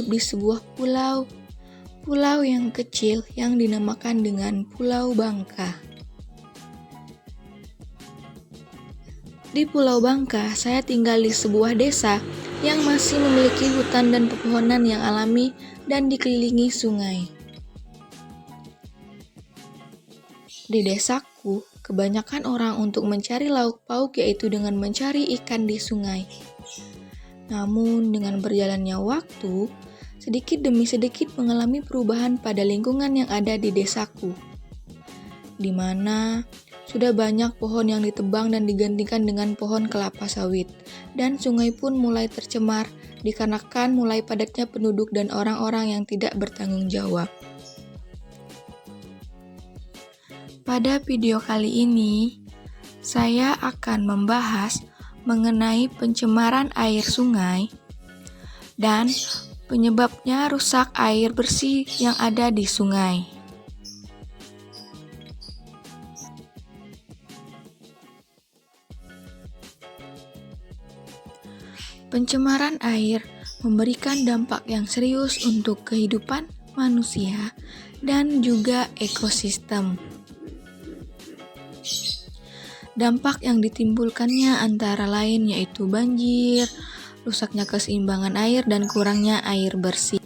hidup di sebuah pulau yang kecil yang dinamakan dengan Pulau Bangka. Di Pulau Bangka, saya tinggal di sebuah desa yang masih memiliki hutan dan pepohonan yang alami dan dikelilingi sungai. Di desaku, kebanyakan orang untuk mencari lauk pauk yaitu dengan mencari ikan di sungai. Namun, dengan berjalannya waktu, sedikit demi sedikit mengalami perubahan pada lingkungan yang ada di desaku, di mana sudah banyak pohon yang ditebang dan digantikan dengan pohon kelapa sawit, dan sungai pun mulai tercemar dikarenakan mulai padatnya penduduk dan orang-orang yang tidak bertanggung jawab. Pada video kali ini, saya akan membahas mengenai pencemaran air sungai dan penyebabnya rusak air bersih yang ada di sungai. Pencemaran air memberikan dampak yang serius untuk kehidupan manusia dan juga ekosistem. Dampak yang ditimbulkannya antara lain yaitu banjir, rusaknya keseimbangan air, dan kurangnya air bersih.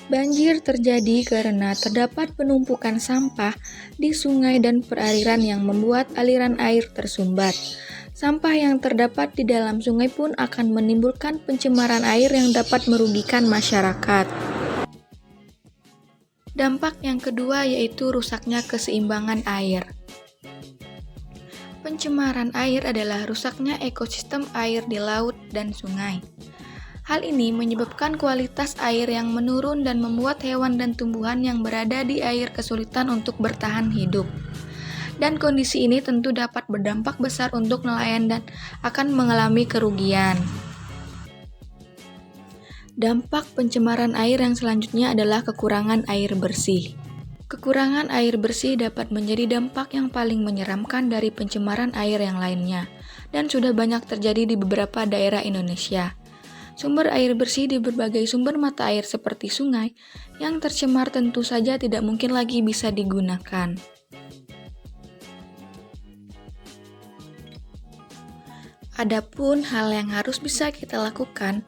Banjir terjadi karena terdapat penumpukan sampah di sungai dan perairan yang membuat aliran air tersumbat. Sampah yang terdapat di dalam sungai pun akan menimbulkan pencemaran air yang dapat merugikan masyarakat. Dampak yang kedua yaitu rusaknya keseimbangan air. Pencemaran air adalah rusaknya ekosistem air di laut dan sungai. Hal ini menyebabkan kualitas air yang menurun dan membuat hewan dan tumbuhan yang berada di air kesulitan untuk bertahan hidup. Dan kondisi ini tentu dapat berdampak besar untuk nelayan dan akan mengalami kerugian. Dampak pencemaran air yang selanjutnya adalah kekurangan air bersih. Kekurangan air bersih dapat menjadi dampak yang paling menyeramkan dari pencemaran air yang lainnya, dan sudah banyak terjadi di beberapa daerah Indonesia. Sumber air bersih di berbagai sumber mata air seperti sungai yang tercemar tentu saja tidak mungkin lagi bisa digunakan. Adapun hal yang harus bisa kita lakukan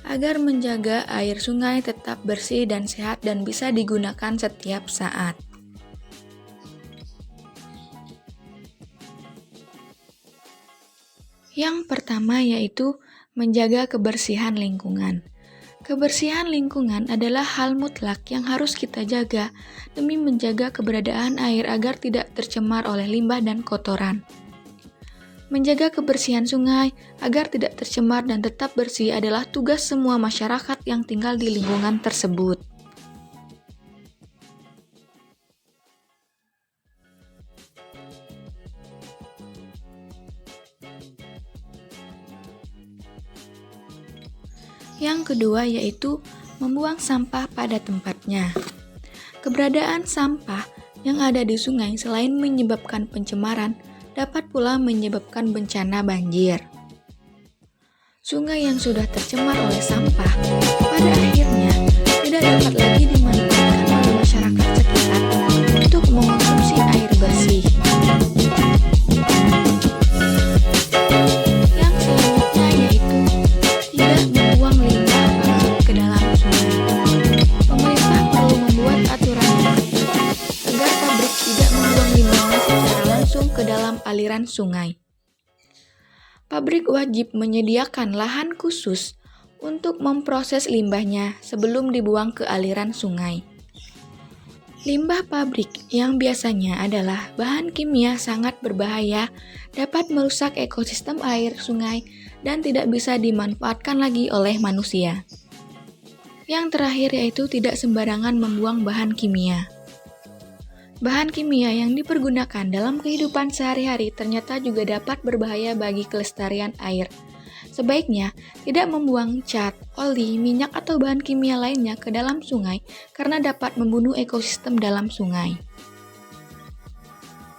agar menjaga air sungai tetap bersih dan sehat dan bisa digunakan setiap saat. Yang pertama yaitu menjaga kebersihan lingkungan. Kebersihan lingkungan adalah hal mutlak yang harus kita jaga demi menjaga keberadaan air agar tidak tercemar oleh limbah dan kotoran. Menjaga kebersihan sungai agar tidak tercemar dan tetap bersih adalah tugas semua masyarakat yang tinggal di lingkungan tersebut. Yang kedua yaitu membuang sampah pada tempatnya. Keberadaan sampah yang ada di sungai selain menyebabkan pencemaran, dapat pula menyebabkan bencana banjir. Sungai yang sudah tercemar oleh sampah, pada akhirnya tidak dapat lagi dimanfaatkan oleh masyarakat sekitar untuk mengonsumsi air bersih. Yang selanjutnya yaitu tidak membuang limbah ke dalam sungai. Pemerintah perlu membuat aturan yang ketat agar pabrik tidak membuang limbahnya secara langsung ke dalam aliran sungai. Pabrik wajib menyediakan lahan khusus untuk memproses limbahnya sebelum dibuang ke aliran sungai. Limbah pabrik yang biasanya adalah bahan kimia sangat berbahaya dapat merusak ekosistem air sungai dan tidak bisa dimanfaatkan lagi oleh manusia. Yang terakhir yaitu tidak sembarangan membuang bahan kimia. Bahan kimia yang dipergunakan dalam kehidupan sehari-hari ternyata juga dapat berbahaya bagi kelestarian air. Sebaiknya tidak membuang cat, oli, minyak, atau bahan kimia lainnya ke dalam sungai karena dapat membunuh ekosistem dalam sungai.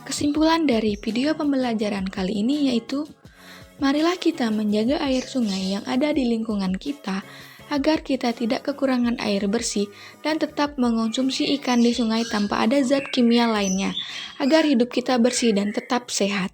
Kesimpulan dari video pembelajaran kali ini yaitu Marilah kita menjaga air sungai yang ada di lingkungan kita agar kita tidak kekurangan air bersih dan tetap mengonsumsi ikan di sungai tanpa ada zat kimia lainnya, agar hidup kita bersih dan tetap sehat.